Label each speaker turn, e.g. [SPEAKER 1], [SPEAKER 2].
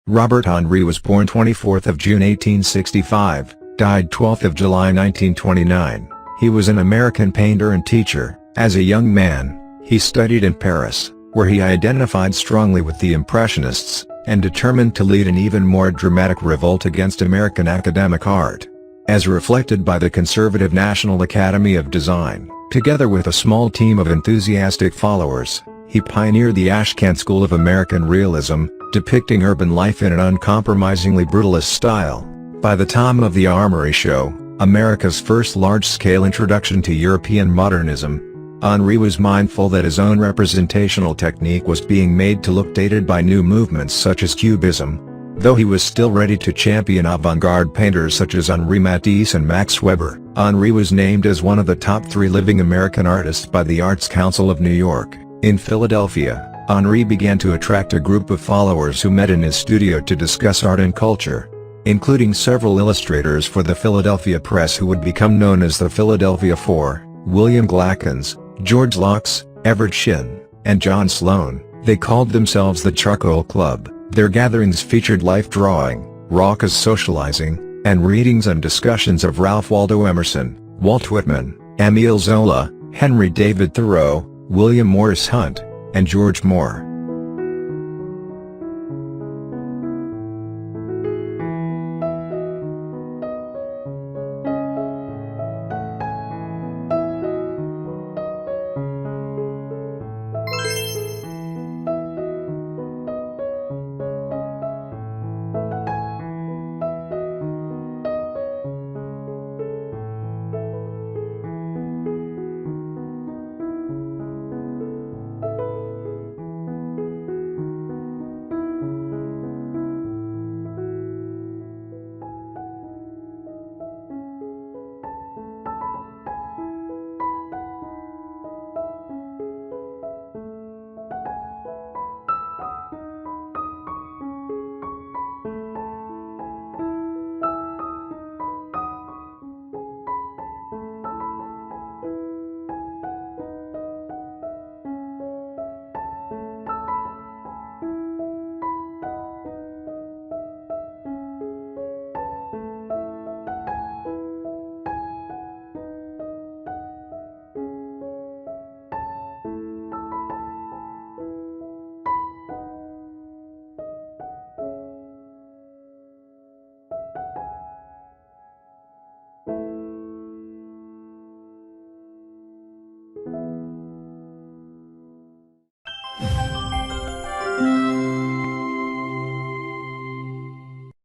[SPEAKER 1] Robert Henri was born 24th of June 1865, died 12th of July 1929. He was an American painter and teacher. As a young man, he studied in Paris, where he identified strongly with the Impressionists, and determined to lead an even more dramatic revolt against American academic art. As reflected by the conservative National Academy of Design, together with a small team of enthusiastic followers, he pioneered the Ashcan School of American realism, depicting urban life in an uncompromisingly brutalist style. By the time of the Armory Show, America's first large-scale introduction to European modernism, Henri was mindful that his own representational technique was being made to look dated by new movements such as Cubism. Though he was still ready to champion avant-garde painters such as Henri Matisse and Max Weber, Henri was named as one of the top 3 living American artists by the Arts Council of New York. In Philadelphia, Henri began to attract a group of followers who met in his studio to discuss art and culture, including several illustrators for the Philadelphia Press who would become known as the Philadelphia Four: William Glackens, George Locks, Everett Shinn, and John Sloan. They called themselves the Charcoal Club. Their gatherings featured life drawing, raucous socializing, and readings and discussions of Ralph Waldo Emerson, Walt Whitman, Émile Zola, Henry David Thoreau, William Morris Hunt, and George Moore.